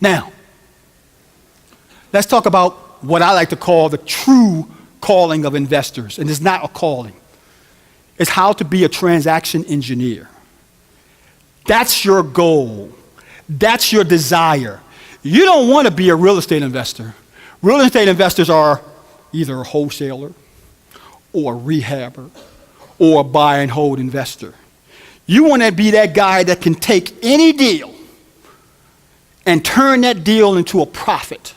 Now, let's talk about what I like to call the true calling of investors, and it's not a calling. It's how to be a transaction engineer. That's your goal. That's your desire. You don't want to be a real estate investor. Real estate investors are either a wholesaler or a rehabber or a buy and hold investor. You want to be that guy that can take any deal and turn that deal into a profit,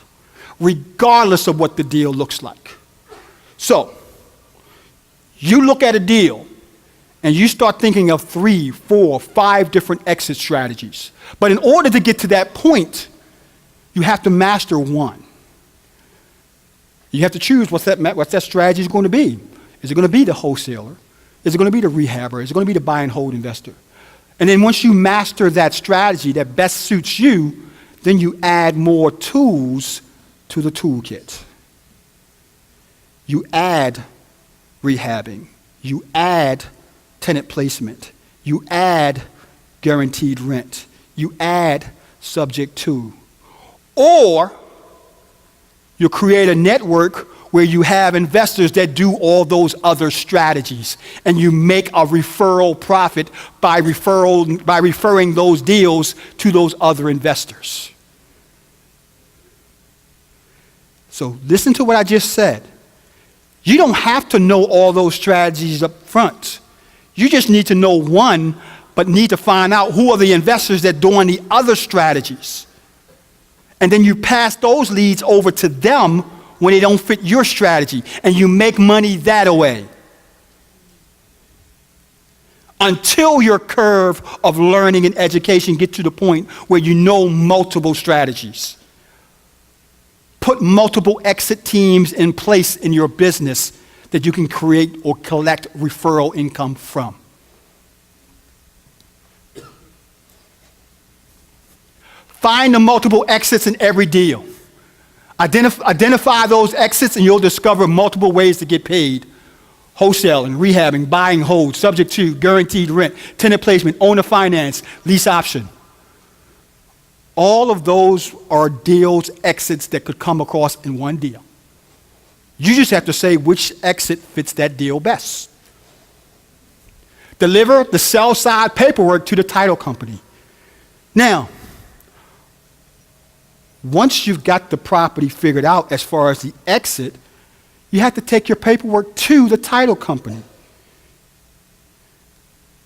regardless of what the deal looks like. So, you look at a deal and you start thinking of 3, 4, 5 different exit strategies. But in order to get to that point, you have to master one. You have to choose what that strategy is going to be. Is it going to be the wholesaler? Is it going to be the rehabber? Is it going to be the buy and hold investor? And then once you master that strategy that best suits you, then you add more tools to the toolkit. You add rehabbing. You add tenant placement. You add guaranteed rent. You add subject to. Or you create a network where you have investors that do all those other strategies, and you make a referral profit by referring those deals to those other investors. So listen to what I just said. You don't have to know all those strategies up front. You just need to know one, but need to find out who are the investors that are doing the other strategies. And then you pass those leads over to them when they don't fit your strategy, and you make money that way. Until your curve of learning and education get to the point where you know multiple strategies. Put multiple exit teams in place in your business that you can create or collect referral income from. Find the multiple exits in every deal. Identify those exits and you'll discover multiple ways to get paid. Wholesaling, rehabbing, buying hold, subject to, guaranteed rent, tenant placement, owner finance, lease option. All of those are deals, exits that could come across in one deal. You just have to say which exit fits that deal best. Deliver the sell side paperwork to the title company. Now, once you've got the property figured out as far as the exit, you have to take your paperwork to the title company.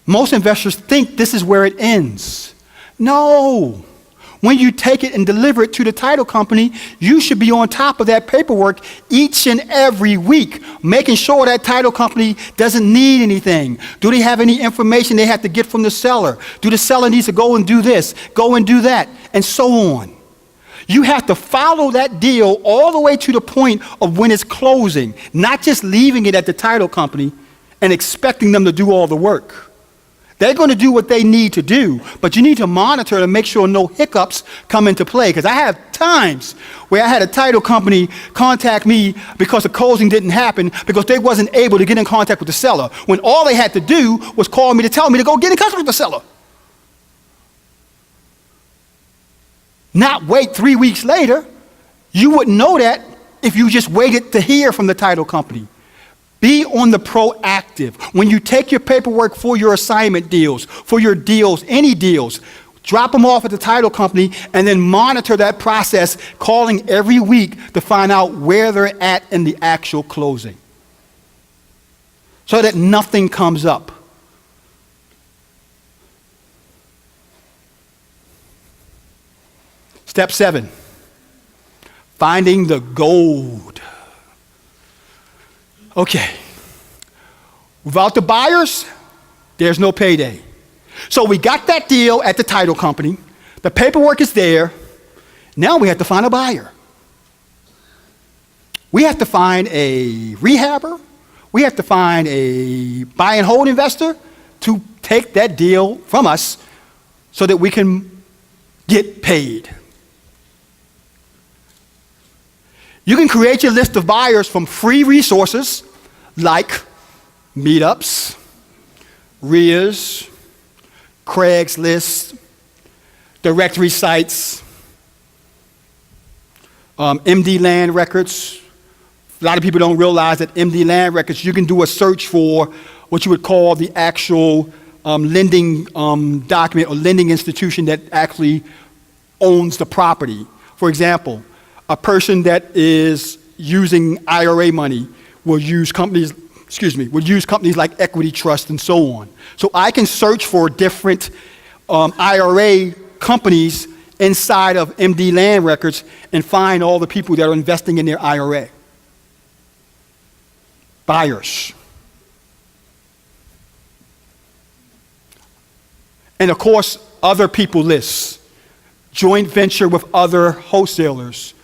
Most investors think this is where it ends. No. When you take it and deliver it to the title company, you should be on top of that paperwork each and every week, making sure that title company doesn't need anything. Do they have any information they have to get from the seller? Do the seller needs to go and do this, go and do that, and so on. You have to follow that deal all the way to the point of when it's closing, not just leaving it at the title company and expecting them to do all the work. They're going to do what they need to do, but you need to monitor to make sure no hiccups come into play. Because I have times where I had a title company contact me because the closing didn't happen because they wasn't able to get in contact with the seller, when all they had to do was call me to tell me to go get in contact with the seller. Not wait 3 weeks later. You wouldn't know that if you just waited to hear from the title company. Be on the proactive. When you take your paperwork for your assignment deals, for your deals, any deals, drop them off at the title company and then monitor that process, calling every week to find out where they're at in the actual closing, so that nothing comes up. Step 7, finding the gold. Okay, without the buyers, there's no payday. So we got that deal at the title company. The paperwork is there. Now we have to find a buyer. We have to find a rehabber. We have to find a buy and hold investor to take that deal from us so that we can get paid. You can create your list of buyers from free resources like meetups, RIAs, Craigslist, directory sites, MD land records. A lot of people don't realize that MD land records, you can do a search for what you would call the actual lending document or lending institution that actually owns the property. For example, a person that is using IRA money will use companies like Equity Trust and so on. So I can search for different IRA companies inside of MD land records and find all the people that are investing in their IRA. Buyers. And of course, other people lists. Joint venture with other wholesalers.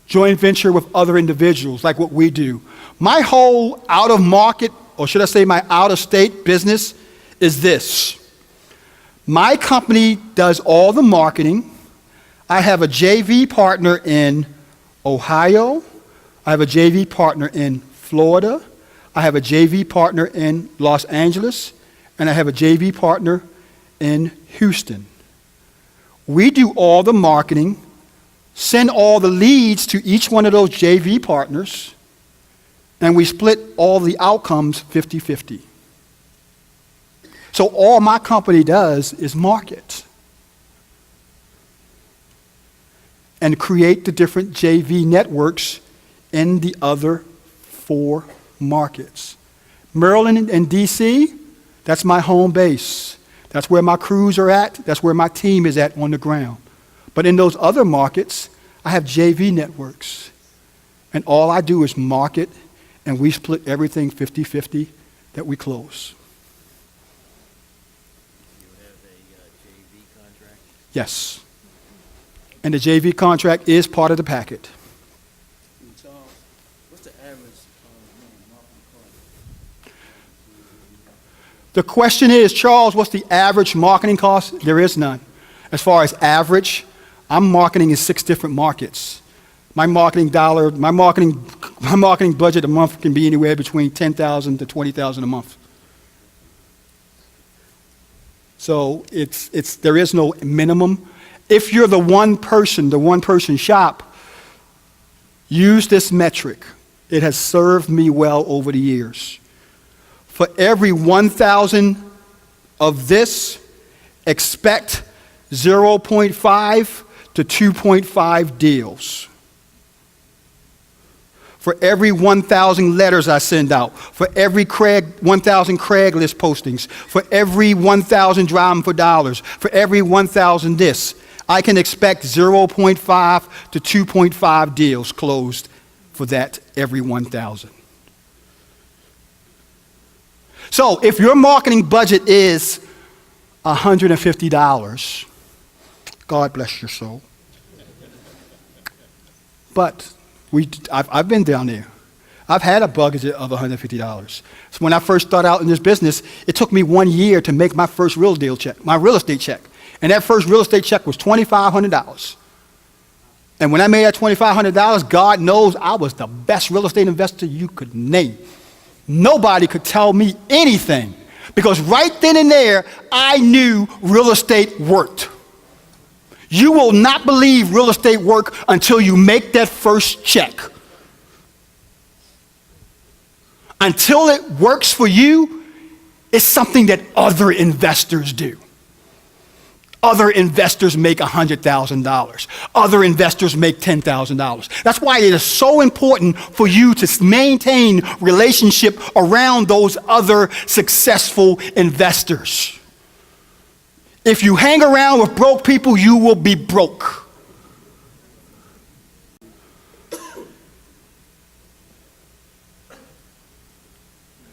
Joint venture with other individuals, like what we do. My whole out-of-market, or should I say my out-of-state business is this. My company does all the marketing. I have a JV partner in Ohio. I have a JV partner in Florida. I have a JV partner in Los Angeles. And I have a JV partner in Houston. We do all the marketing, send all the leads to each one of those JV partners, and we split all the outcomes 50-50. So all my company does is market and create the different JV networks in the other 4 markets. Maryland and DC, that's my home base. That's where my crews are at. That's where my team is at on the ground. But in those other markets, I have JV networks. And all I do is market, and we split everything 50-50 that we close. You have a JV contract? Yes. And the JV contract is part of the packet. Charles, what's the average marketing cost? The question is, Charles, what's the average marketing cost? There is none. As far as average, I'm marketing in 6 different markets. My marketing budget a month can be anywhere between $10,000 to $20,000 a month. So there is no minimum. If you're the one person shop, use this metric. It has served me well over the years. For every 1,000 of this, expect 0.5 to 2.5 deals. For every 1,000 letters I send out, for every 1,000 Craigslist postings, for every 1,000 driving for dollars, for every 1,000 this, I can expect 0.5 to 2.5 deals closed for that every 1,000. So if your marketing budget is $150, God bless your soul. But I've been down there. I've had a budget of $150. So when I first started out in this business, it took me 1 year to make my first real estate check. And that first real estate check was $2,500. And when I made that $2,500, God knows I was the best real estate investor you could name. Nobody could tell me anything because right then and there, I knew real estate worked. You will not believe real estate work until you make that first check. Until it works for you, it's something that other investors do. Other investors make $100,000. Other investors make $10,000. That's why it is so important for you to maintain relationship around those other successful investors. If you hang around with broke people, you will be broke.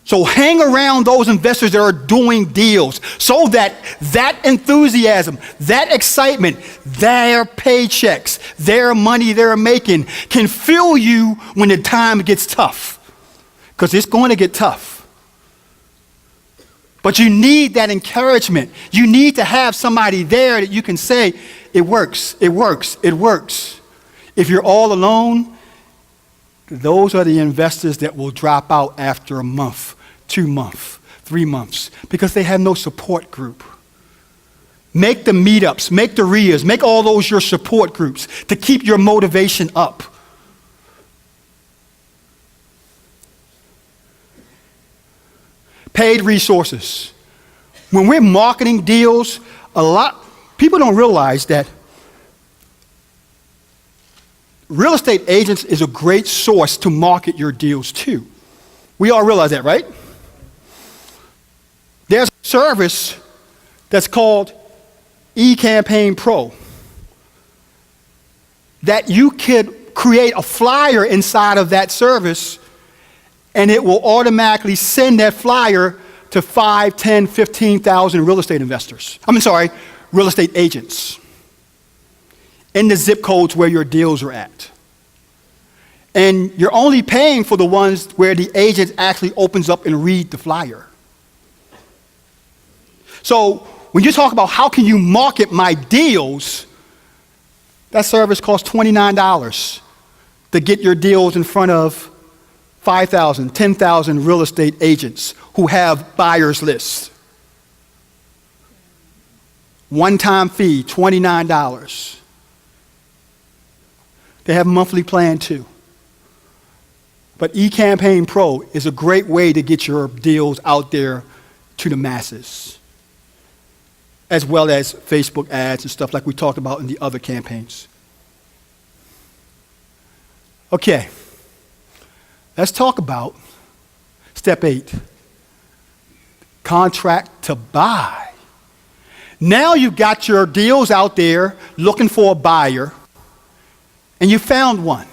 So hang around those investors that are doing deals so that enthusiasm, that excitement, their paychecks, their money they're making can fill you when the time gets tough. Because it's going to get tough. But you need that encouragement. You need to have somebody there that you can say, it works, it works, it works. If you're all alone, those are the investors that will drop out after a month, 2 months, 3 months, because they have no support group. Make the meetups, make the RIAs, make all those your support groups to keep your motivation up. Paid resources. When we're marketing deals, people don't realize that real estate agents is a great source to market your deals to. We all realize that, right? There's a service that's called eCampaign Pro that you could create a flyer inside of that service, and it will automatically send that flyer to 5, 10, 15,000 real estate investors. Real estate agents in the zip codes where your deals are at. And you're only paying for the ones where the agent actually opens up and read the flyer. So when you talk about how can you market my deals, that service costs $29 to get your deals in front of 5,000, 10,000 real estate agents who have buyers lists. One-time fee, $29. They have a monthly plan too. But eCampaign Pro is a great way to get your deals out there to the masses, as well as Facebook ads and stuff like we talked about in the other campaigns. Okay, let's talk about step 8, contract to buy. Now you've got your deals out there looking for a buyer, and you found one.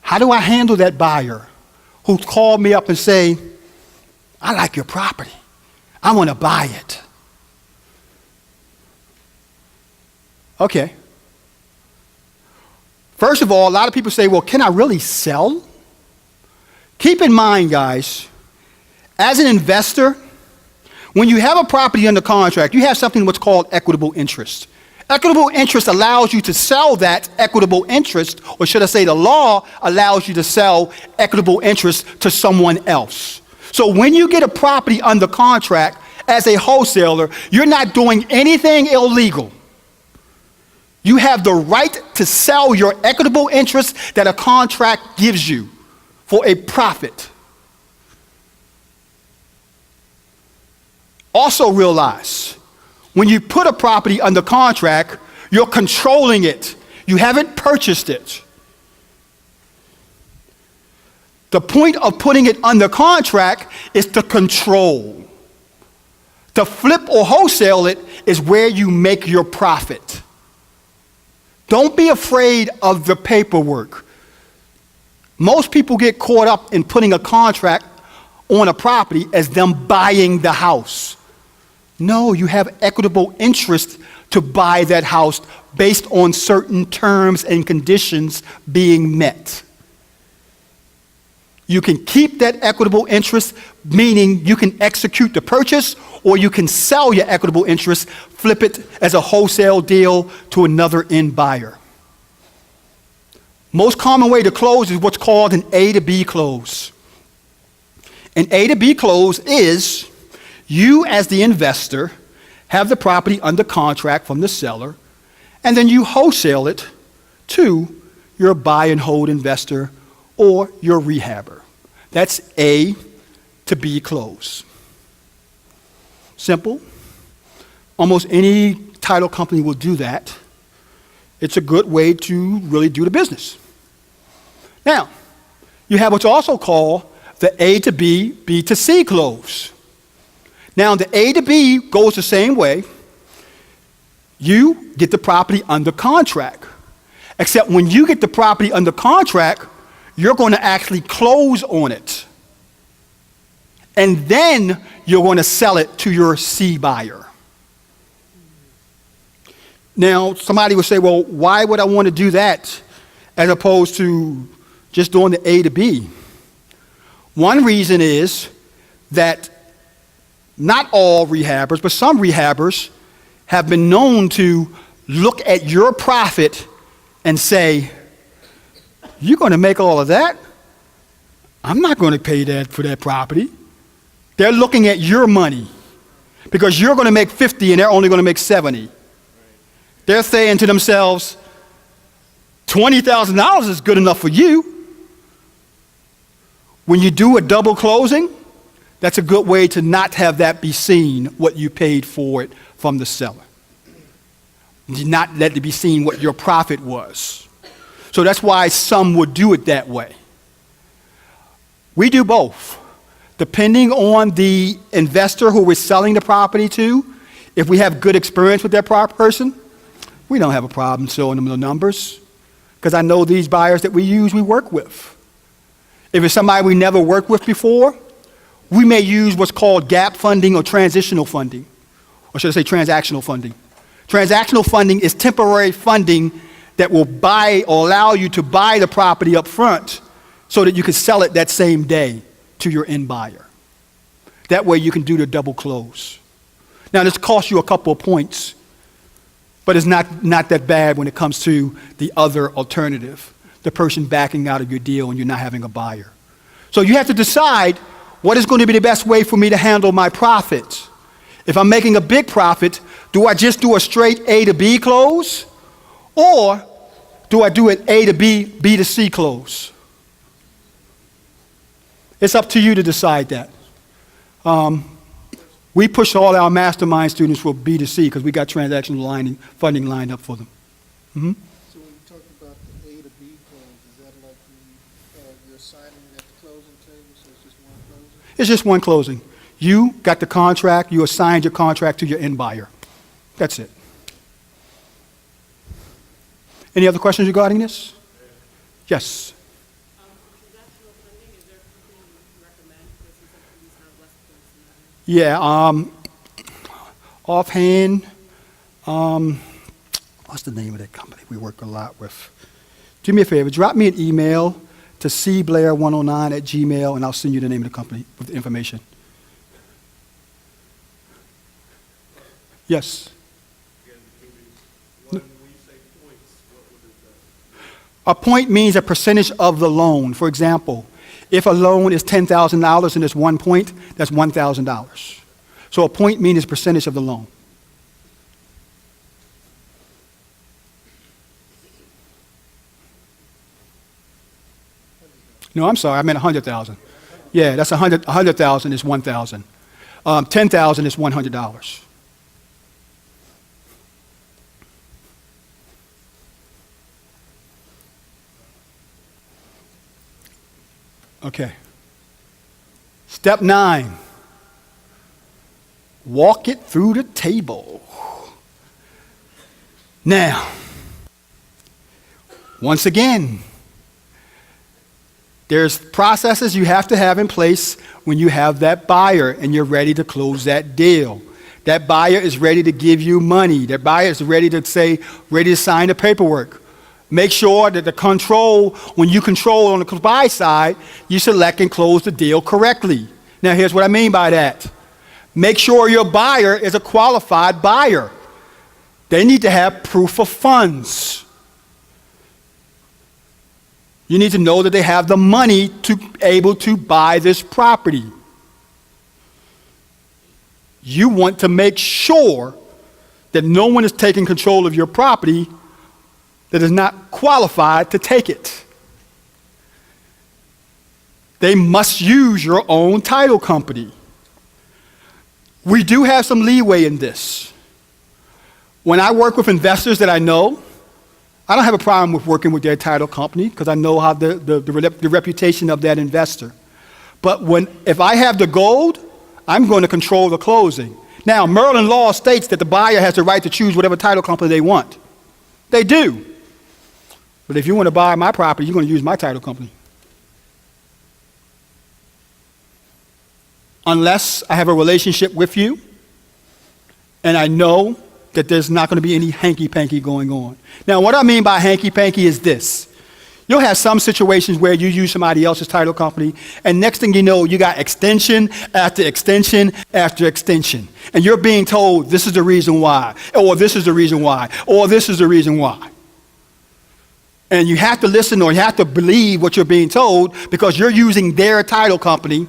How do I handle that buyer who called me up and say, I like your property. I want to buy it. Okay. First of all, a lot of people say, well, can I really sell? Keep in mind, guys, as an investor, when you have a property under contract, you have something what's called equitable interest. Equitable interest allows you to sell that equitable interest, or should I say the law allows you to sell equitable interest to someone else. So when you get a property under contract as a wholesaler, you're not doing anything illegal. You have the right to sell your equitable interest that a contract gives you for a profit. Also realize, when you put a property under contract, you're controlling it. You haven't purchased it. The point of putting it under contract is to control. To flip or wholesale it is where you make your profit. Don't be afraid of the paperwork. Most people get caught up in putting a contract on a property as them buying the house. No, you have equitable interest to buy that house based on certain terms and conditions being met. You can keep that equitable interest, meaning you can execute the purchase, or you can sell your equitable interest, flip it as a wholesale deal to another end buyer. Most common way to close is what's called an A to B close. An A to B close is you, as the investor, have the property under contract from the seller, and then you wholesale it to your buy and hold investor or your rehabber. That's A to B close. Simple. Almost any title company will do that. It's a good way to really do the business. Now, you have what's also called the A to B, B to C close. Now, the A to B goes the same way. You get the property under contract. Except when you get the property under contract, you're going to actually close on it. And then you're going to sell it to your C buyer. Now, somebody would say, well, why would I want to do that as opposed to just doing the A to B? One reason is that not all rehabbers, but some rehabbers have been known to look at your profit and say, you're going to make all of that? I'm not going to pay that for that property. They're looking at your money. because you're going to make 50 and they're only going to make 70. They're saying to themselves, $20,000 is good enough for you. When you do a double closing, that's a good way to not have that be seen, what you paid for it from the seller. Not let it be seen what your profit was. So that's why some would do it that way. We do both. Depending on the investor who we're selling the property to, if we have good experience with that person, we don't have a problem showing them the numbers, because I know these buyers that we use, we work with. If it's somebody we never worked with before, we may use what's called gap funding or transitional funding, or should I say transactional funding. Transactional funding is temporary funding that will buy or allow you to buy the property up front so that you can sell it that same day to your end buyer. That way you can do the double close. Now this costs you a couple of points, but it's not that bad when it comes to the other alternative, the person backing out of your deal and you're not having a buyer. So you have to decide what is going to be the best way for me to handle my profit. If I'm making a big profit, do I just do a straight A to B close? Or do I do it A to B, B to C close? It's up to you to decide that. We push all our mastermind students for B to C because we got transactional funding lined up for them. Mm-hmm. So when you talk about the A to B close, is that like you're signing at the closing table, so it's just one closing? It's just one closing. You got the contract, you assigned your contract to your end buyer. That's it. Any other questions regarding this? Yes. Transactional funding, is there something you recommend versus something that's less points? Yeah, offhand, what's the name of that company we work a lot with? Do me a favor, drop me an email to cblair109@gmail, and I'll send you the name of the company with the information. Yes. A point means a percentage of the loan. For example, if a loan is $10,000 and it's 1 point, that's $1,000. So a point means a percentage of the loan. No, I'm sorry, I meant 100,000. Yeah, that's 100,000 is 1,000. 10,000 is $100. Okay. Step 9. Walk it through the table. Now, once again, there's processes you have to have in place when you have that buyer and you're ready to close that deal. That buyer is ready to give you money. That buyer is ready to sign the paperwork. Make sure that the control, when you control on the buy side, you select and close the deal correctly. Now here's what I mean by that. Make sure your buyer is a qualified buyer. They need to have proof of funds. You need to know that they have the money to be able to buy this property. You want to make sure that no one is taking control of your property that is not qualified to take it. They must use your own title company. We do have some leeway in this. When I work with investors that I know, I don't have a problem with working with their title company because I know how the reputation of that investor. But if I have the gold, I'm going to control the closing. Now, Maryland law states that the buyer has the right to choose whatever title company they want. They do. But if you want to buy my property, you're going to use my title company. Unless I have a relationship with you and I know that there's not going to be any hanky-panky going on. Now, what I mean by hanky-panky is this. You'll have some situations where you use somebody else's title company, and next thing you know, you got extension after extension after extension. And you're being told this is the reason why, or this is the reason why, or this is the reason why. And you have to listen or you have to believe what you're being told because you're using their title company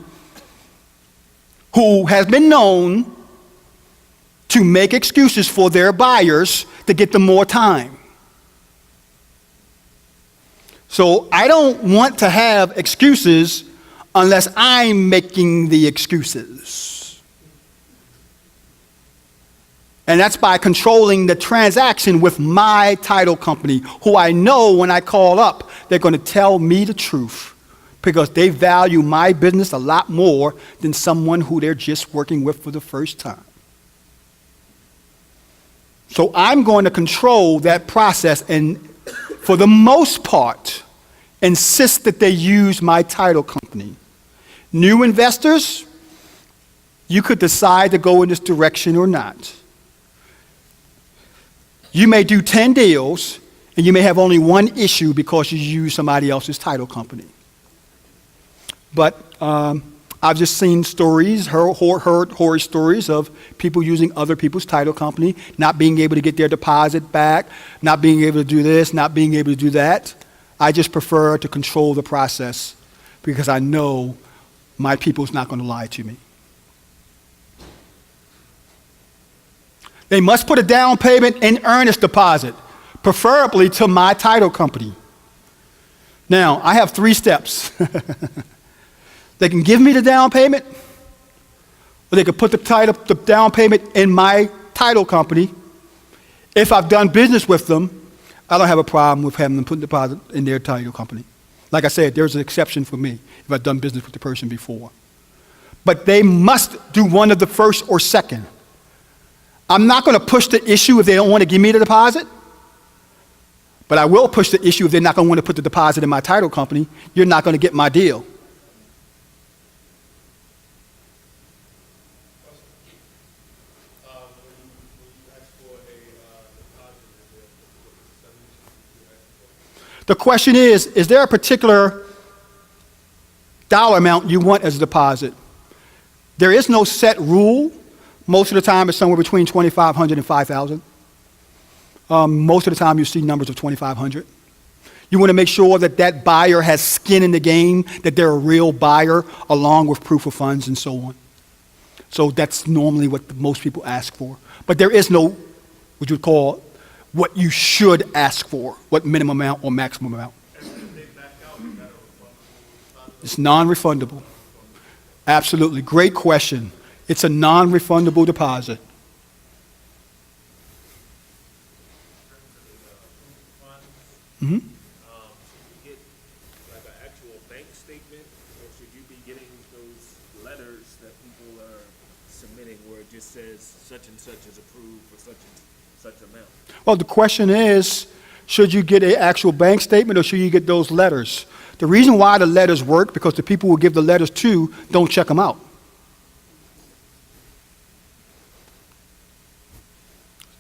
who has been known to make excuses for their buyers to get them more time. So I don't want to have excuses unless I'm making the excuses. And that's by controlling the transaction with my title company, who I know when I call up, they're going to tell me the truth because they value my business a lot more than someone who they're just working with for the first time. So I'm going to control that process and, for the most part, insist that they use my title company. New investors, you could decide to go in this direction or not. You may do 10 deals, and you may have only one issue because you use somebody else's title company. But I've just seen stories, heard horror stories of people using other people's title company, not being able to get their deposit back, not being able to do this, not being able to do that. I just prefer to control the process because I know my people's not going to lie to me. They must put a down payment and earnest deposit, preferably to my title company. Now, I have 3 steps. They can give me the down payment, or they can put the down payment in my title company. If I've done business with them, I don't have a problem with having them put the deposit in their title company. Like I said, there's an exception for me if I've done business with the person before. But they must do one of the first or second. I'm not going to push the issue if they don't want to give me the deposit, but I will push the issue if they're not going to want to put the deposit in my title company. You're not going to get my deal. The question is there a particular dollar amount you want as a deposit? There is no set rule. Most of the time it's somewhere between $2,500 and $5,000. Most of the time you see numbers of $2,500. You want to make sure that that buyer has skin in the game, that they're a real buyer, along with proof of funds and so on. So that's normally what most people ask for. But there is no, what you would call, what you should ask for, what minimum amount or maximum amount. It's non-refundable. Absolutely. Great question. It's a non-refundable deposit. Mm-hmm. Should you get like an actual bank statement, or should you be getting those letters that people are submitting where it just says such and such is approved for such and such amount? Well, the question is, should you get an actual bank statement or should you get those letters? The reason why the letters work, because the people who give the letters to don't check them out.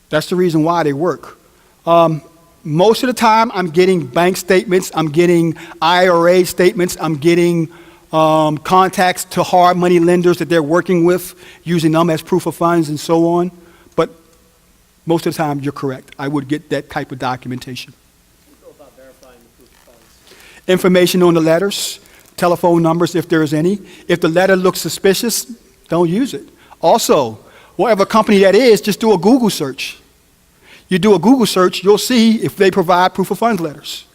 That's the reason why they work. Most of the time, I'm getting bank statements, I'm getting IRA statements, I'm getting contacts to hard money lenders that they're working with, using them as proof of funds and so on. But most of the time, you're correct. I would get that type of documentation. How do you go about verifying the proof of funds? Information on the letters, telephone numbers if there's any. If the letter looks suspicious, don't use it. Also, whatever company that is, just do a Google search. You do a Google search, you'll see if they provide proof of funds letters.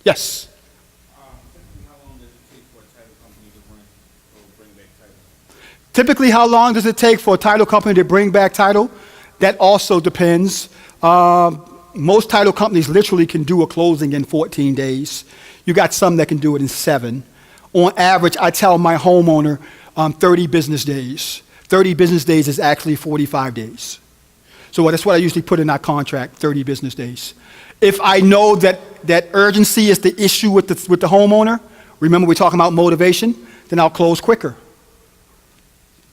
Yes? Typically, how long does it take for a title company to bring back title? That also depends. Most title companies literally can do a closing in 14 days. You got some that can do it in 7. On average, I tell my homeowner 30 business days. 30 business days is actually 45 days. So that's what I usually put in our contract, 30 business days. If I know that urgency is the issue with the homeowner, remember we're talking about motivation, then I'll close quicker.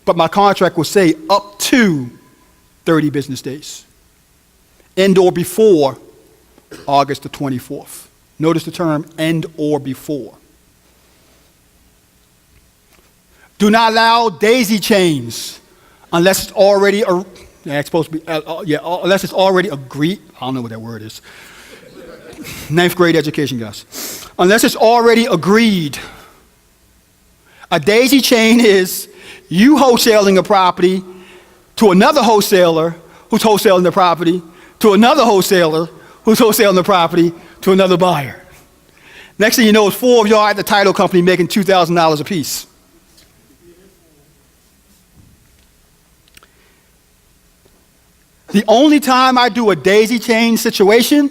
But my contract will say up to 30 business days. End or before August the 24th. Notice the term end or before. Do not allow daisy chains unless it's already unless it's already agreed. I don't know what that word is. 9th grade education, guys. unless it's already agreed. A daisy chain is you wholesaling a property to another wholesaler who's wholesaling the property to another wholesaler who's wholesaling the property to another buyer. Next thing you know, it's 4 of y'all at the title company making $2,000 apiece. The only time I do a daisy chain situation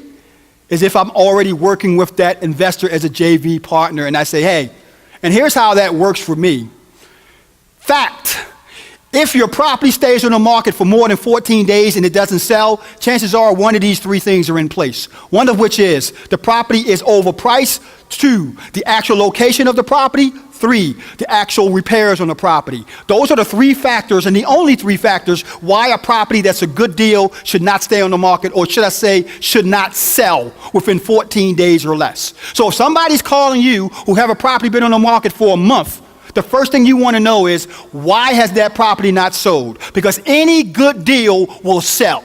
is if I'm already working with that investor as a JV partner and I say, hey, and here's how that works for me. Fact, if your property stays on the market for more than 14 days and it doesn't sell, chances are one of these 3 things are in place. One of which is the property is overpriced. 2, the actual location of the property. 3, the actual repairs on the property. Those are the 3 factors, and the only 3 factors why a property that's a good deal should not stay on the market, or should I say, should not sell within 14 days or less. So if somebody's calling you who have a property been on the market for a month, the first thing you want to know is, why has that property not sold? Because any good deal will sell.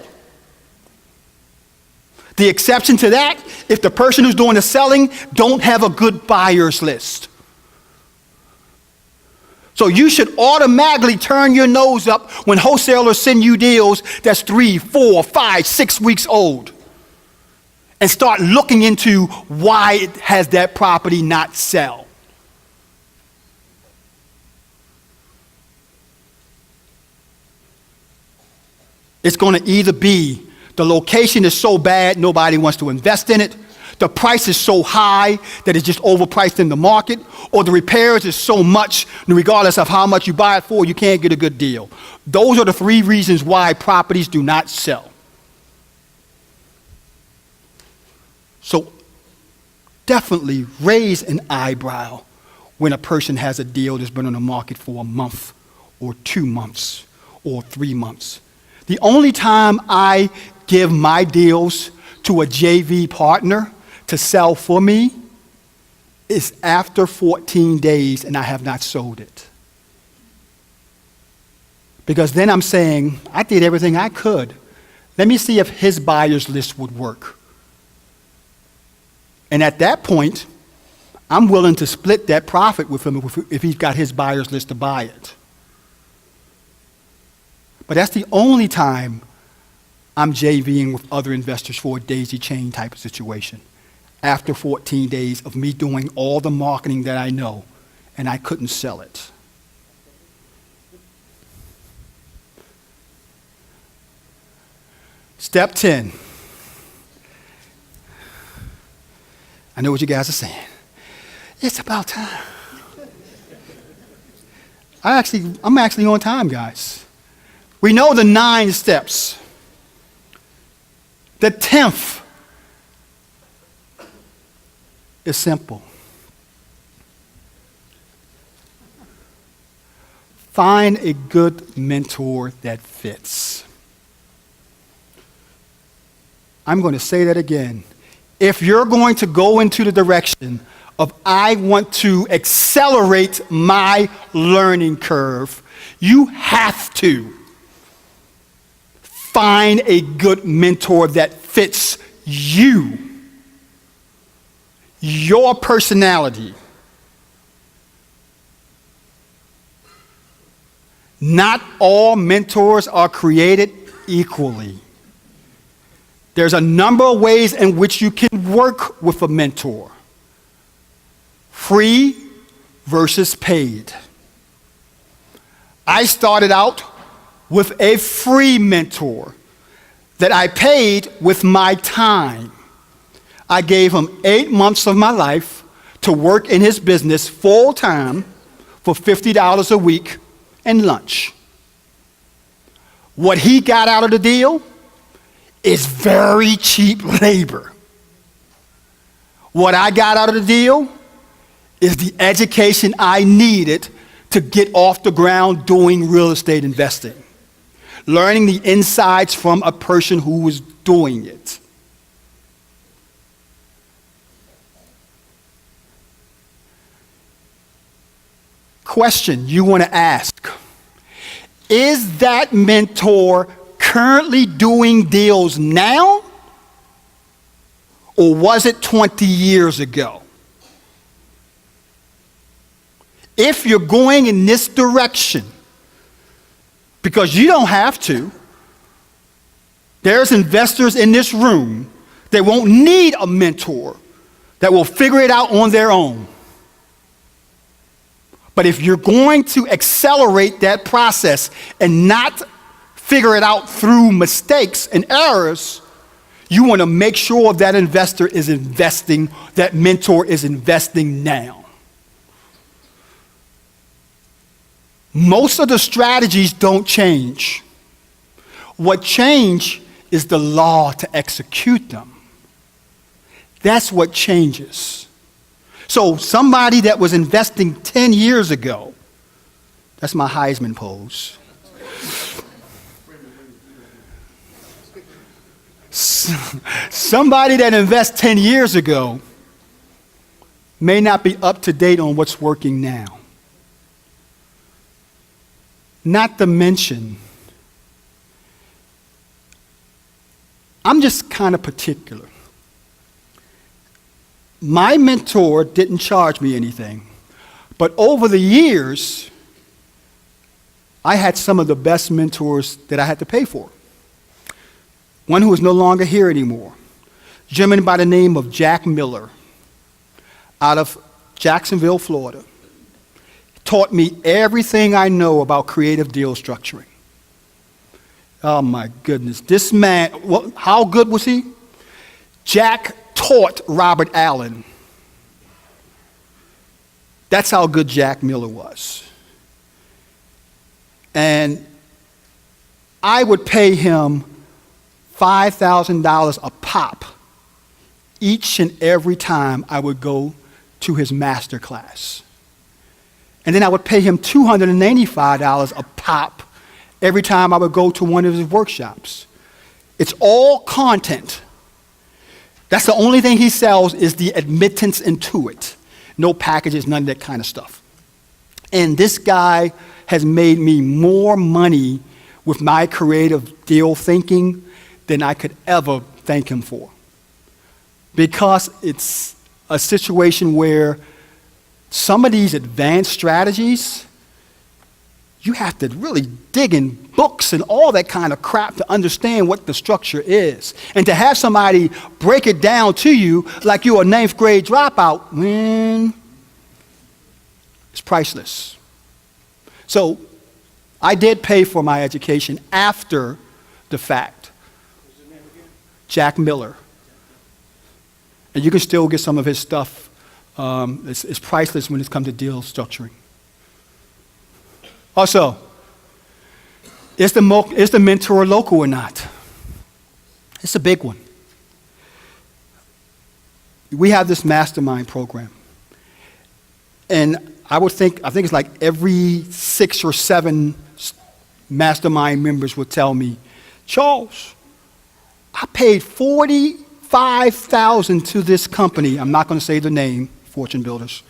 The exception to that, if the person who's doing the selling don't have a good buyer's list. So you should automatically turn your nose up when wholesalers send you deals that's 3, 4, 5, 6 weeks old. And start looking into why has that property not sell. It's going to either be the location is so bad nobody wants to invest in it, the price is so high that it's just overpriced in the market, or the repairs is so much, regardless of how much you buy it for, you can't get a good deal. Those are the 3 reasons why properties do not sell. So definitely raise an eyebrow when a person has a deal that's been on the market for a month or 2 months or 3 months. The only time I give my deals to a JV partner to sell for me is after 14 days and I have not sold it. Because then I'm saying, I did everything I could. Let me see if his buyer's list would work. And at that point, I'm willing to split that profit with him if he's got his buyer's list to buy it. But that's the only time I'm JVing with other investors for a daisy chain type of situation. After 14 days of me doing all the marketing that I know, and I couldn't sell it. Step 10. I know what you guys are saying. It's about time. I'm actually on time, guys. We know the 9 steps. The 10th is simple. Find a good mentor that fits. I'm going to say that again. If you're going to go into the direction of I want to accelerate my learning curve, you have to find a good mentor that fits you, your personality. Not all mentors are created equally. There's a number of ways in which you can work with a mentor. Free versus paid. I started out with a free mentor that I paid with my time. I gave him 8 months of my life to work in his business full time for $50 a week and lunch. What he got out of the deal is very cheap labor. What I got out of the deal is the education I needed to get off the ground doing real estate investing. Learning the insights from a person who was doing it. Question you want to ask. Is that mentor currently doing deals now? Or was it 20 years ago? If you're going in this direction, because you don't have to, there's investors in this room that won't need a mentor, that will figure it out on their own. But if you're going to accelerate that process and not figure it out through mistakes and errors, you want to make sure that investor is investing, that mentor is investing now. Most of the strategies don't change. What change is the law to execute them. That's what changes. So somebody that was investing 10 years ago, that's my Heisman pose. Somebody that invests 10 years ago may not be up to date on what's working now. Not to mention, I'm just kind of particular. My mentor didn't charge me anything, but over the years, I had some of the best mentors that I had to pay for. One who is no longer here anymore, a gentleman by the name of Jack Miller, out of Jacksonville, Florida, taught me everything I know about creative deal structuring. Oh my goodness, this man, well, how good was he? Jack taught Robert Allen. That's how good Jack Miller was. And I would pay him $5,000 a pop each and every time I would go to his master class. And then I would pay him $285 a pop every time I would go to one of his workshops. It's all content. That's the only thing he sells is the admittance into it. No packages, none of that kind of stuff. And this guy has made me more money with my creative deal thinking than I could ever thank him for. Because it's a situation where some of these advanced strategies, you have to really dig in books and all that kind of crap to understand what the structure is. And to have somebody break it down to you like you're a 9th grade dropout, man, it's priceless. So I did pay for my education after the fact. Jack Miller. And you can still get some of his stuff. It's priceless when it comes to deal structuring. Also, is the mentor local or not? It's a big one. We have this mastermind program. And I think it's like every 6 or 7 mastermind members would tell me, Charles, I paid $45,000 to this company. I'm not going to say the name, Fortune Builders.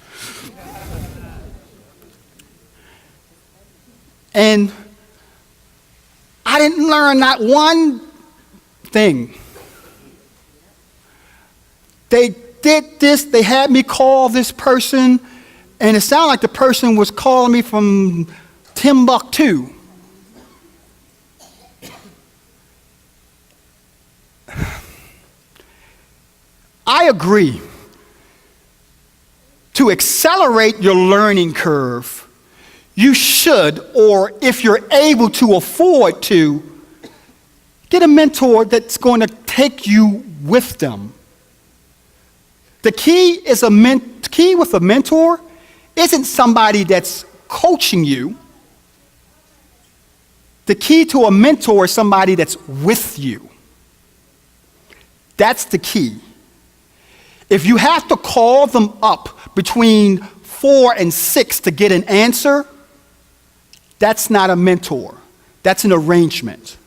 And I didn't learn not one thing. They did this, they had me call this person, and it sounded like the person was calling me from Timbuktu. I agree. To accelerate your learning curve, you should, or if you're able to afford to, get a mentor that's going to take you with them. The key with a mentor isn't somebody that's coaching you. The key to a mentor is somebody that's with you. That's the key. If you have to call them up between 4 and 6 to get an answer, that's not a mentor. That's an arrangement.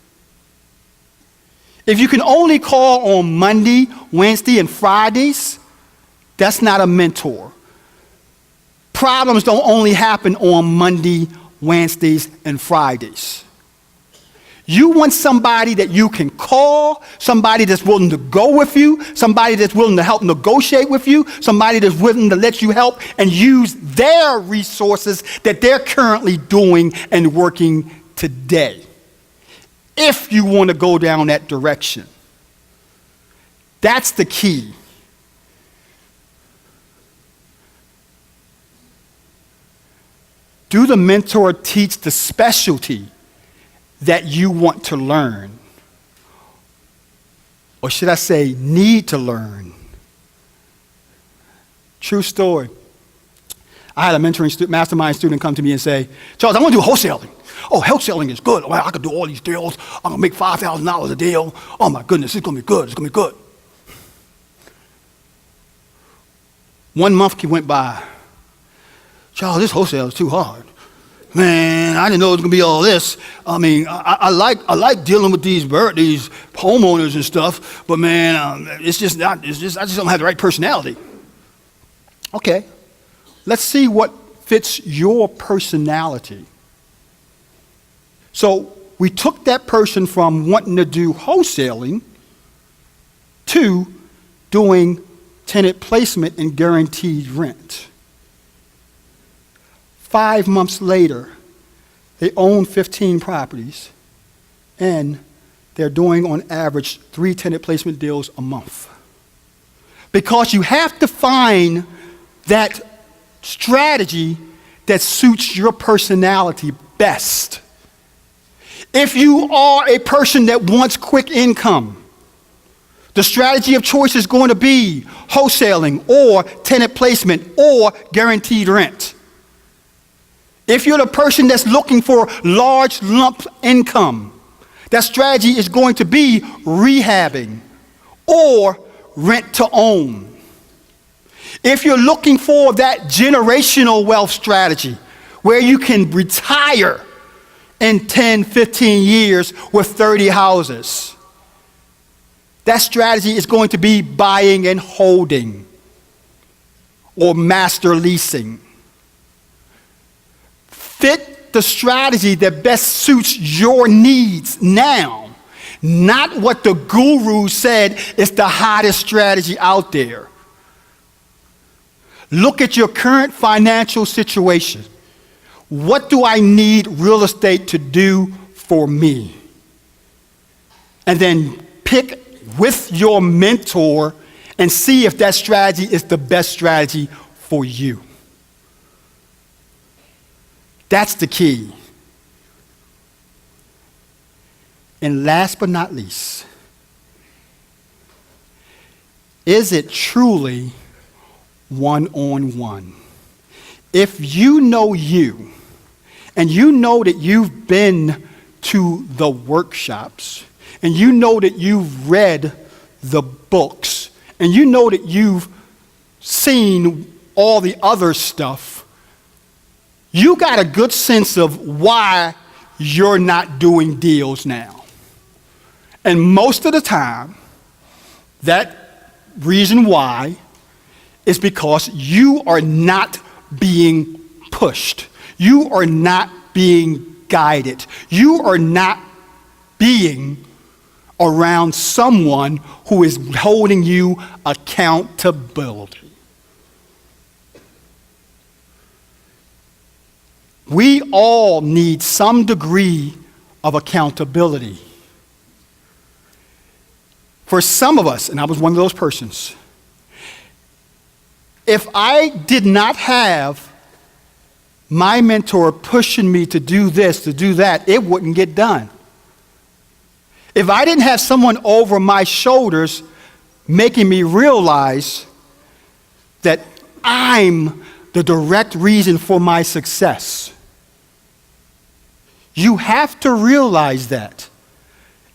If you can only call on Monday, Wednesday, and Fridays, that's not a mentor. Problems don't only happen on Monday, Wednesdays, and Fridays. You want somebody that you can call, somebody that's willing to go with you, somebody that's willing to help negotiate with you, somebody that's willing to let you help and use their resources that they're currently doing and working today. If you want to go down that direction. That's the key. Do the mentor teach the specialty that you want to learn? Or should I say, need to learn? True story. I had a mentoring mastermind student come to me and say, Charles, I want to do wholesaling. Oh, wholesaling is good. Well, I could do all these deals. I'm going to make $5,000 a deal. Oh, my goodness, it's going to be good. It's going to be good. 1 month went by. Charles, this wholesale is too hard. Man, I didn't know it was going to be all this. I mean, I like dealing with these homeowners and stuff, but man, I just don't have the right personality. Okay, let's see what fits your personality. So we took that person from wanting to do wholesaling to doing tenant placement and guaranteed rent. 5 months later, they own 15 properties, and they're doing on average 3 tenant placement deals a month. Because you have to find that strategy that suits your personality best. If you are a person that wants quick income, the strategy of choice is going to be wholesaling or tenant placement or guaranteed rent. If you're the person that's looking for large lump income, that strategy is going to be rehabbing or rent to own. If you're looking for that generational wealth strategy where you can retire in 10, 15 years with 30 houses, that strategy is going to be buying and holding or master leasing. Fit the strategy that best suits your needs now, not what the guru said is the hottest strategy out there. Look at your current financial situation. What do I need real estate to do for me? And then pick with your mentor and see if that strategy is the best strategy for you. That's the key. And last but not least, is it truly one-on-one? If you know you, and you know that you've been to the workshops, and you know that you've read the books, and you know that you've seen all the other stuff, you got a good sense of why you're not doing deals now. And most of the time, that reason why is because you are not being pushed. You are not being guided. You are not being around someone who is holding you accountability. We all need some degree of accountability. For some of us, and I was one of those persons, if I did not have my mentor pushing me to do this, to do that, it wouldn't get done. If I didn't have someone over my shoulders making me realize that I'm the direct reason for my success, you have to realize that.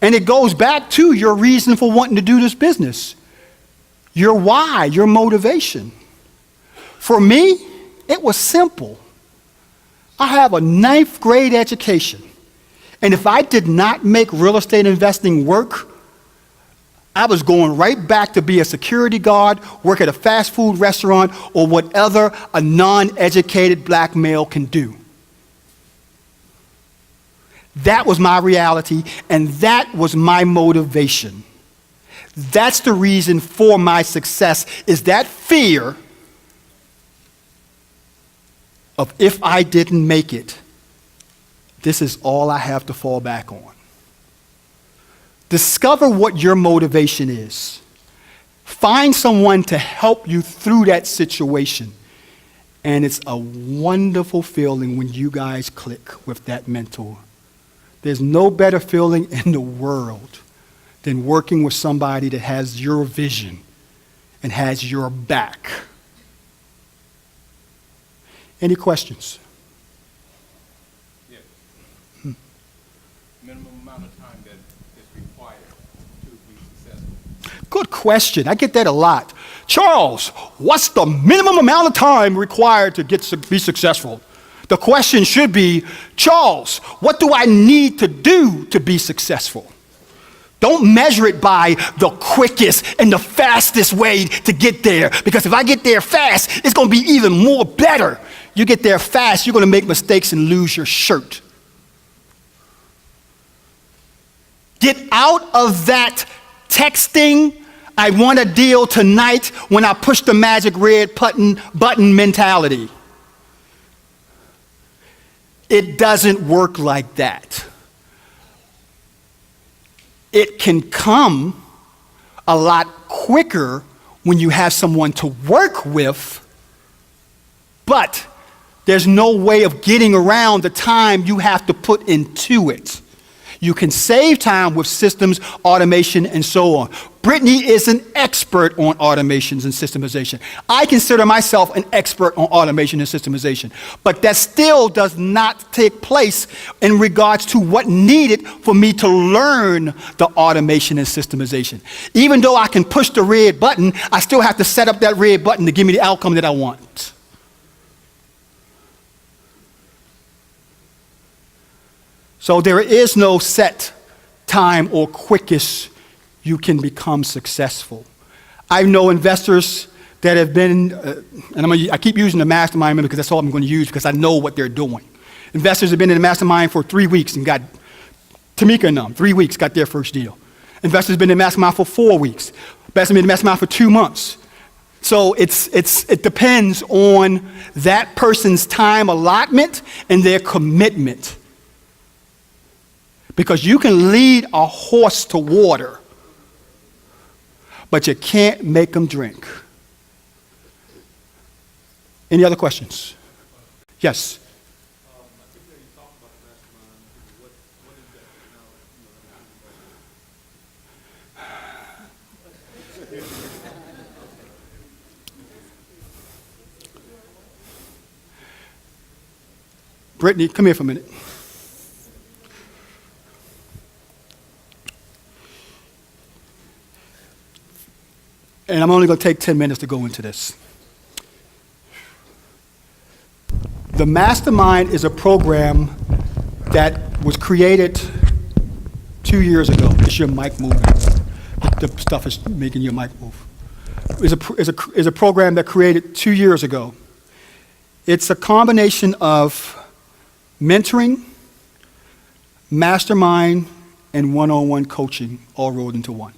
And it goes back to your reason for wanting to do this business. Your why, your motivation. For me, it was simple. I have a 9th grade education. And if I did not make real estate investing work, I was going right back to be a security guard, work at a fast food restaurant, or whatever a non-educated black male can do. That was my reality, and that was my motivation. That's the reason for my success, is that fear of if I didn't make it, this is all I have to fall back on. Discover what your motivation is. Find someone to help you through that situation. And it's a wonderful feeling when you guys click with that mentor. There's no better feeling in the world than working with somebody that has your vision and has your back. Any questions? Yes. Minimum amount of time that is required to be successful. Good question. I get that a lot. Charles, what's the minimum amount of time required to be successful? The question should be, Charles, what do I need to do to be successful? Don't measure it by the quickest and the fastest way to get there, because if I get there fast, it's going to be even more better. You get there fast, you're going to make mistakes and lose your shirt. Get out of that texting, I want a deal tonight when I push the magic red button mentality. It doesn't work like that. It can come a lot quicker when you have someone to work with, but there's no way of getting around the time you have to put into it. You can save time with systems, automation, and so on. Brittany is an expert on automations and systemization. I consider myself an expert on automation and systemization. But that still does not take place in regards to what needed for me to learn the automation and systemization. Even though I can push the red button, I still have to set up that red button to give me the outcome that I want. So there is no set time or quickest you can become successful. I know investors that have been, I keep using the mastermind because that's all I'm going to use because I know what they're doing. Investors have been in the mastermind for 3 weeks and got, Tamika and them, 3 weeks, got their first deal. Investors have been in the mastermind for 4 weeks. Investors have been in the mastermind for 2 months. So it depends on that person's time allotment and their commitment. Because you can lead a horse to water, but you can't make them drink. Any other questions? Yes. I think that you talked about the mastermind. What is that? Brittany, come here for a minute. And I'm only going to take 10 minutes to go into this. The Mastermind is a program that was created 2 years ago. Is your mic moving? The stuff is making your mic move. It's a program that created 2 years ago. It's a combination of mentoring, mastermind, and one-on-one coaching all rolled into one.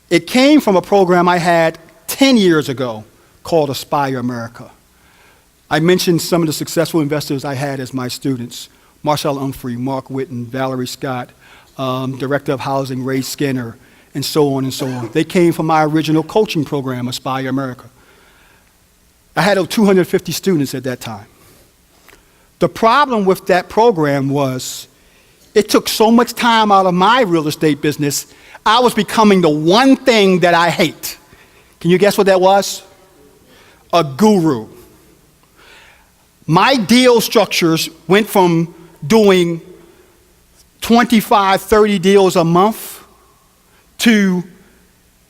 It came from a program I had 10 years ago called Aspire America. I mentioned some of the successful investors I had as my students: Marshall Humphrey, Mark Whitten, Valerie Scott, Director of Housing, Ray Skinner, and so on and so on. They came from my original coaching program, Aspire America. I had 250 students at that time. The problem with that program was it took so much time out of my real estate business, I was becoming the one thing that I hate. Can you guess what that was? A guru. My deal structures went from doing 25, 30 deals a month to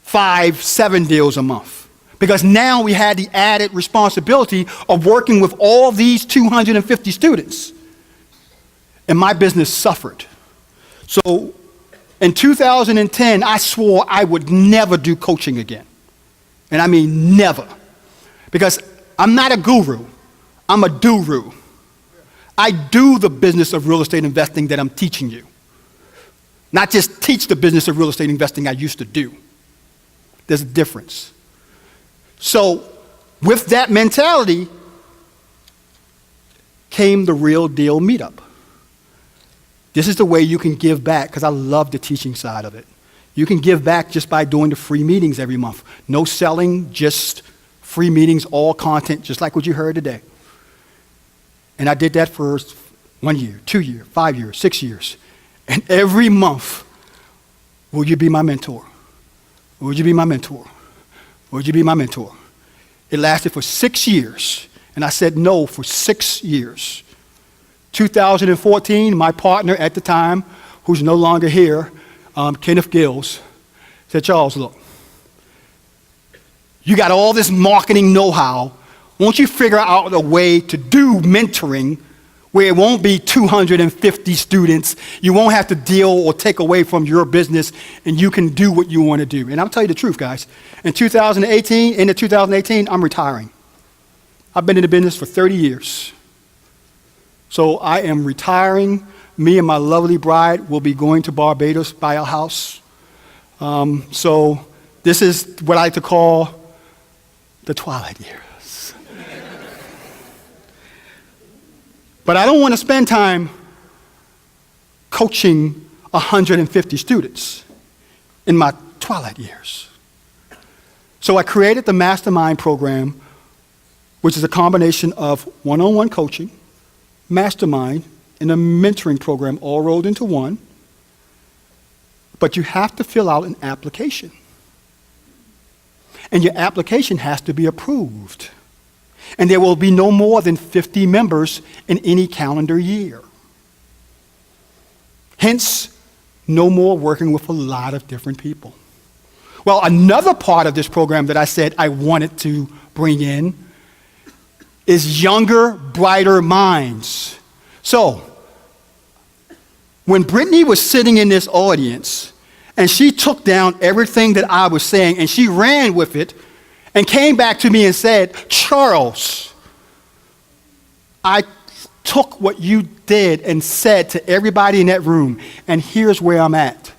5, 7 deals a month. Because now we had the added responsibility of working with all these 250 students. And my business suffered. So in 2010, I swore I would never do coaching again. And I mean never. Because I'm not a guru. I'm a DURU. I do the business of real estate investing that I'm teaching you. Not just teach the business of real estate investing I used to do. There's a difference. So with that mentality came the Real Deal Meetup. This is the way you can give back, because I love the teaching side of it. You can give back just by doing the free meetings every month. No selling, just free meetings, all content, just like what you heard today. And I did that for 1 year, 2 years, 5 years, 6 years. And every month, will you be my mentor? Would you be my mentor? Would you be my mentor? It lasted for 6 years. And I said no for 6 years. 2014, my partner at the time, who's no longer here, Kenneth Gills, said, Charles, look, you got all this marketing know-how. Won't you figure out a way to do mentoring where it won't be 250 students, you won't have to deal or take away from your business, and you can do what you want to do. And I'll tell you the truth, guys. In 2018, I'm retiring. I've been in the business for 30 years. So I am retiring. Me and my lovely bride will be going to Barbados, buy a house. So this is what I like to call the twilight years. But I don't want to spend time coaching 150 students in my twilight years. So I created the Mastermind program, which is a combination of one-on-one coaching, Mastermind, and a mentoring program all rolled into one. But you have to fill out an application. And your application has to be approved. And there will be no more than 50 members in any calendar year. Hence, no more working with a lot of different people. Well, another part of this program that I said I wanted to bring in is younger, brighter minds. So, when Brittany was sitting in this audience, and she took down everything that I was saying, and she ran with it, and came back to me and said, Charles, I took what you did and said to everybody in that room, and here's where I'm at.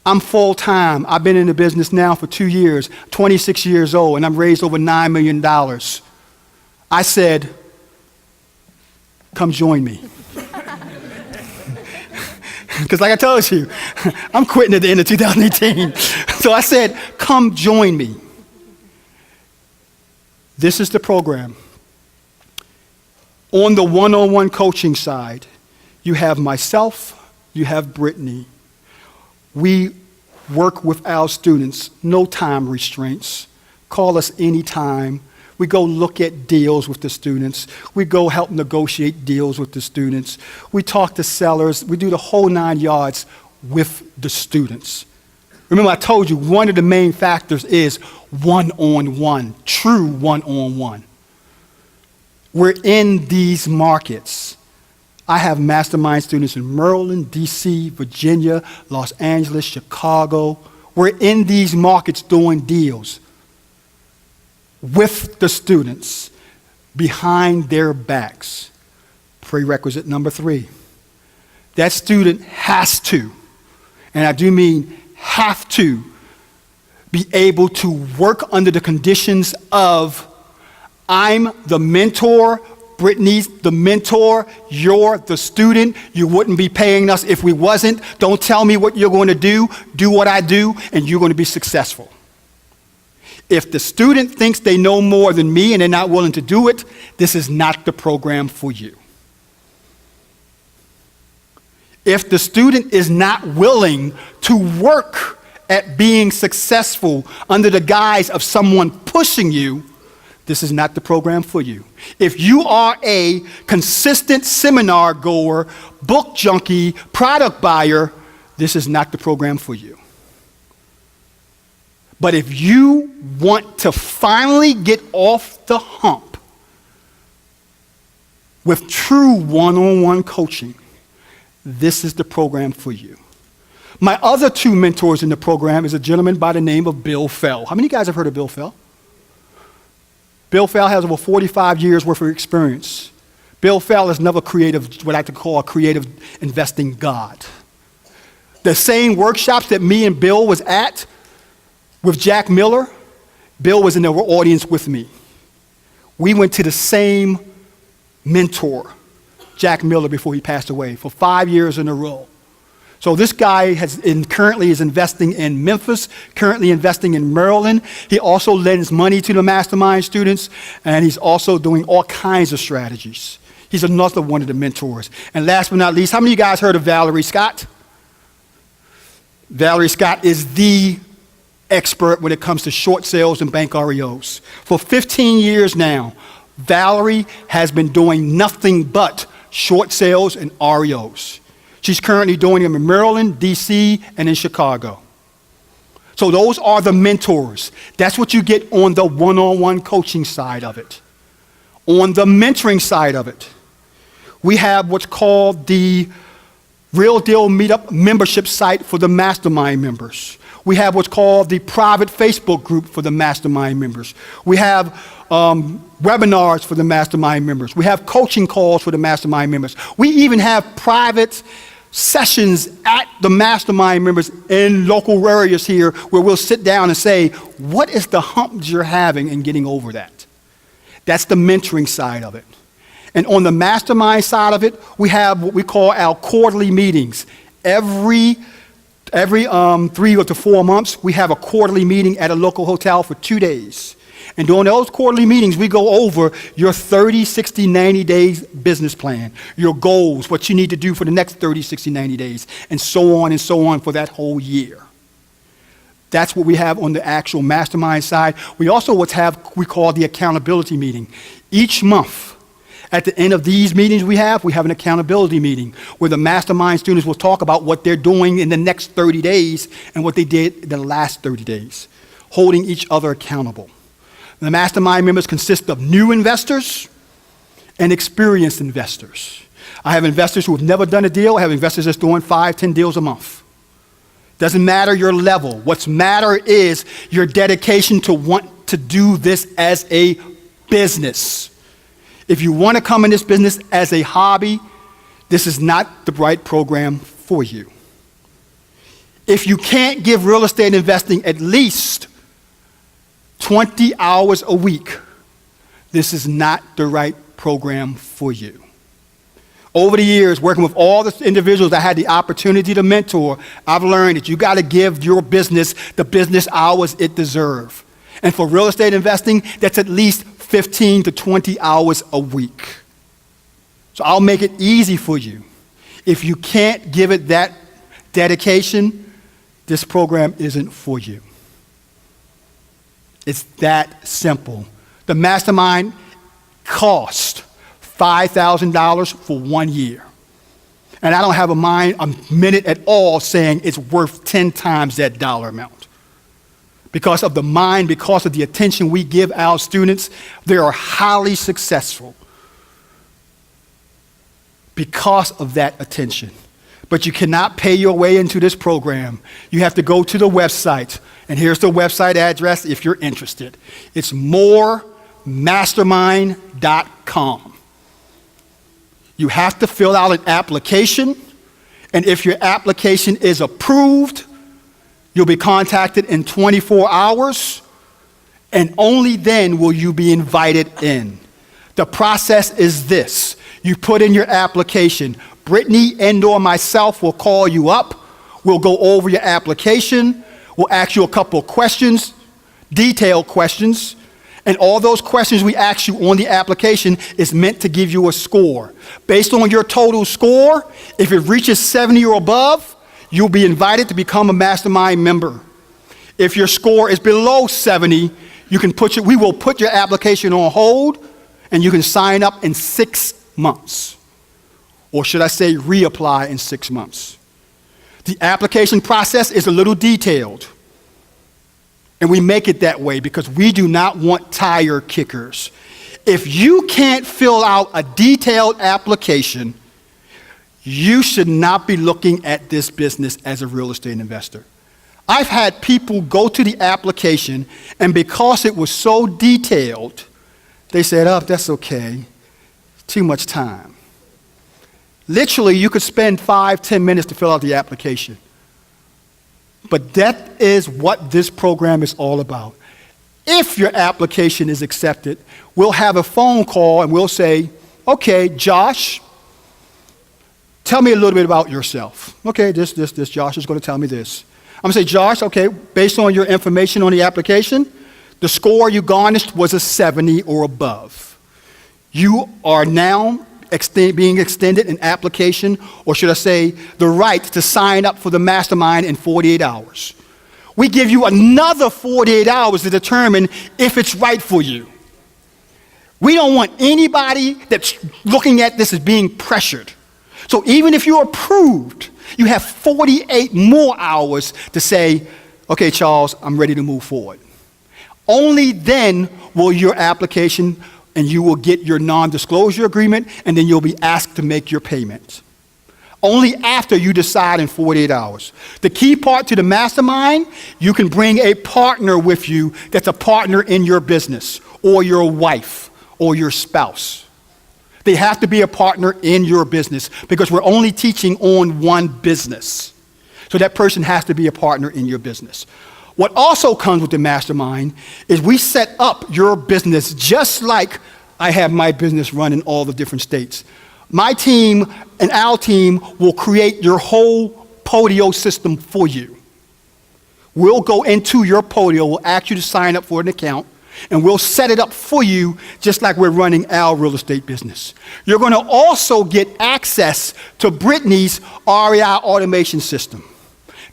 I'm full-time. I've been in the business now for 2 years, 26 years old, and I've raised over $9 million. I said, come join me. Because like I told you, I'm quitting at the end of 2018. So I said, come join me. This is the program. On the one-on-one coaching side, you have myself, you have Brittany. We work with our students, no time restraints. Call us anytime. We go look at deals with the students. We go help negotiate deals with the students. We talk to sellers. We do the whole 9 yards with the students. Remember, I told you one of the main factors is one-on-one, true one-on-one. We're in these markets. I have mastermind students in Maryland, DC, Virginia, Los Angeles, Chicago. We're in these markets doing deals with the students behind their backs. Prerequisite number 3. That student has to, and I do mean have to, be able to work under the conditions of I'm the mentor, Brittany's the mentor, you're the student. You wouldn't be paying us if we wasn't. Don't tell me what you're going to do. Do what I do, and you're going to be successful. If the student thinks they know more than me and they're not willing to do it, this is not the program for you. If the student is not willing to work at being successful under the guise of someone pushing you, this is not the program for you. If you are a consistent seminar goer, book junkie, product buyer, this is not the program for you. But if you want to finally get off the hump with true one-on-one coaching, this is the program for you. My other 2 mentors in the program is a gentleman by the name of Bill Fell. How many of you guys have heard of Bill Fell? Bill Fell has over 45 years worth of experience. Bill Fell is another creative, what I like to call a creative investing god. The same workshops that me and Bill was at with Jack Miller, Bill was in the audience with me. We went to the same mentor, Jack Miller, before he passed away, for 5 years in a row. So this guy currently is investing in Memphis, currently investing in Maryland. He also lends money to the Mastermind students, and he's also doing all kinds of strategies. He's another one of the mentors. And last but not least, how many of you guys heard of Valerie Scott? Valerie Scott is the expert when it comes to short sales and bank REOs. For 15 years now, Valerie has been doing nothing but short sales and REOs. She's currently doing them in Maryland, DC, and in Chicago. So those are the mentors. That's what you get on the one-on-one coaching side of it. On the mentoring side of it, we have what's called the Real Deal Meetup membership site for the Mastermind members. We have what's called the private Facebook group for the Mastermind members. We have webinars for the Mastermind members. We have coaching calls for the Mastermind members. We even have private sessions at the Mastermind members in local areas here where we'll sit down and say, what is the hump you're having in getting over that? That's the mentoring side of it. And on the Mastermind side of it, we have what we call our quarterly meetings. Every 3 to 4 months, we have a quarterly meeting at a local hotel for 2 days. And during those quarterly meetings, we go over your 30, 60, 90 days business plan, your goals, what you need to do for the next 30, 60, 90 days, and so on for that whole year. That's what we have on the actual Mastermind side. We also we call the accountability meeting. Each month, at the end of these meetings we have an accountability meeting where the Mastermind students will talk about what they're doing in the next 30 days and what they did the last 30 days, holding each other accountable. The Mastermind members consist of new investors and experienced investors. I have investors who have never done a deal. I have investors that's doing 5, 10 deals a month. Doesn't matter your level. What's matter is your dedication to want to do this as a business. If you want to come in this business as a hobby, this is not the right program for you. If you can't give real estate investing at least 20 hours a week, this is not the right program for you. Over the years, working with all the individuals I had the opportunity to mentor, I've learned that you got to give your business the business hours it deserves. And for real estate investing, that's at least 15 to 20 hours a week. So I'll make it easy for you. If you can't give it that dedication, this program isn't for you. It's that simple. The Mastermind cost $5,000 for 1 year. And I don't have a minute at all saying it's worth 10 times that dollar amount. Because of the mind, because of the attention we give our students, they are highly successful because of that attention. But you cannot pay your way into this program. You have to go to the website. And here's the website address if you're interested. It's moremastermind.com. You have to fill out an application. And if your application is approved, you'll be contacted in 24 hours. And only then will you be invited in. The process is this. You put in your application. Brittany and/or myself will call you up. We'll go over your application. We'll ask you a couple of questions, detailed questions. And all those questions we ask you on the application is meant to give you a score. Based on your total score, if it reaches 70 or above, you'll be invited to become a Mastermind member. If your score is below 70, we will put your application on hold, and you can sign up in 6 months. Or should I say reapply in 6 months. The application process is a little detailed. And we make it that way because we do not want tire kickers. If you can't fill out a detailed application, you should not be looking at this business as a real estate investor. I've had people go to the application, and because it was so detailed, they said, oh, that's okay. too much time. Literally, you could spend 5-10 minutes to fill out the application. But that is what this program is all about. If your application is accepted, we'll have a phone call and we'll say, okay, Josh, tell me a little bit about yourself. Okay, this, Josh is going to tell me this. I'm going to say, Josh, okay, based on your information on the application, the score you garnished was a 70 or above. You are now being extended an application, or should I say, the right to sign up for the mastermind in 48 hours. We give you another 48 hours to determine if it's right for you. We don't want anybody that's looking at this as being pressured. So even if you're approved, you have 48 more hours to say, okay, Charles, I'm ready to move forward. Only then will your application, and you will get your non-disclosure agreement, and then you'll be asked to make your payment. Only after you decide in 48 hours. The key part to the mastermind, you can bring a partner with you that's a partner in your business, or your wife, or your spouse. They have to be a partner in your business because we're only teaching on one business. So that person has to be a partner in your business. What also comes with the mastermind is we set up your business just like I have my business run in all the different states. My team and our team will create your whole Podio system for you. We'll go into your Podio, we'll ask you to sign up for an account, and we'll set it up for you just like we're running our real estate business. You're going to also get access to Brittany's REI automation system.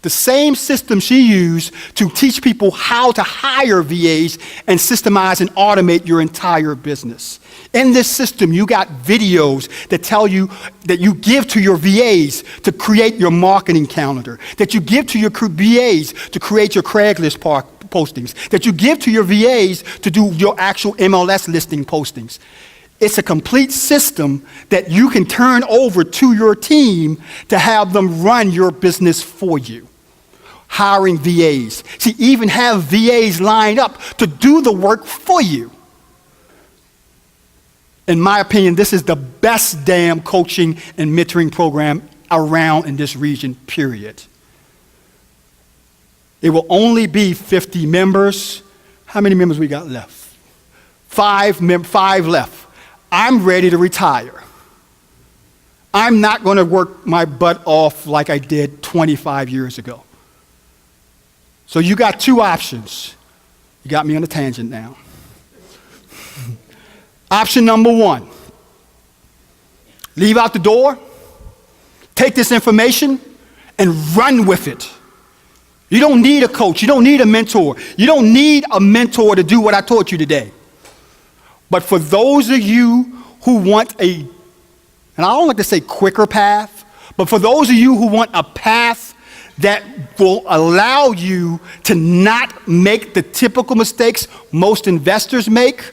The same system she used to teach people how to hire VAs and systemize and automate your entire business. In this system, you got videos that tell you that you give to your VAs to create your marketing calendar, that you give to your VAs to create your Craigslist postings, that you give to your VAs to do your actual MLS listing postings. It's a complete system that you can turn over to your team to have them run your business for you. Hiring VAs. See, even have VAs lined up to do the work for you. In my opinion, this is the best damn coaching and mentoring program around in this region, period. It will only be 50 members. How many members we got left? Five left. I'm ready to retire. I'm not going to work my butt off like I did 25 years ago. So you got two options. You got me on a tangent now. Option number one, leave out the door, take this information, and run with it. You don't need a coach. You don't need a mentor. You don't need a mentor to do what I taught you today. But for those of you who want and I don't like to say quicker path, but for those of you who want a path that will allow you to not make the typical mistakes most investors make,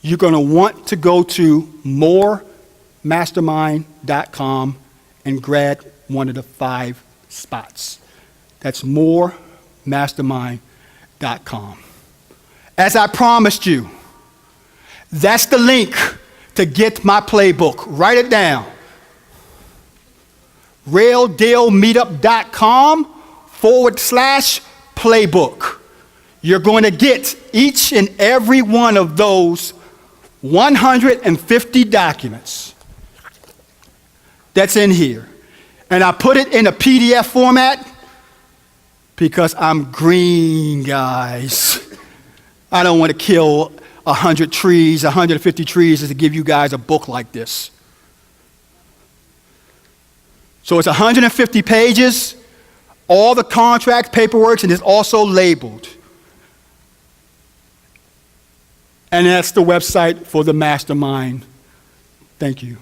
you're going to want to go to moremastermind.com and grab one of the 5 spots. That's moremastermind.com. As I promised you, that's the link to get my playbook. Write it down. realdealmeetup.com/playbook. You're going to get each and every one of those 150 documents that's in here. And I put it in a PDF format because I'm green, guys. I don't want to kill 100 trees, 150 trees to give you guys a book like this. So it's 150 pages, all the contract paperwork, and it's also labeled. And that's the website for the mastermind. Thank you.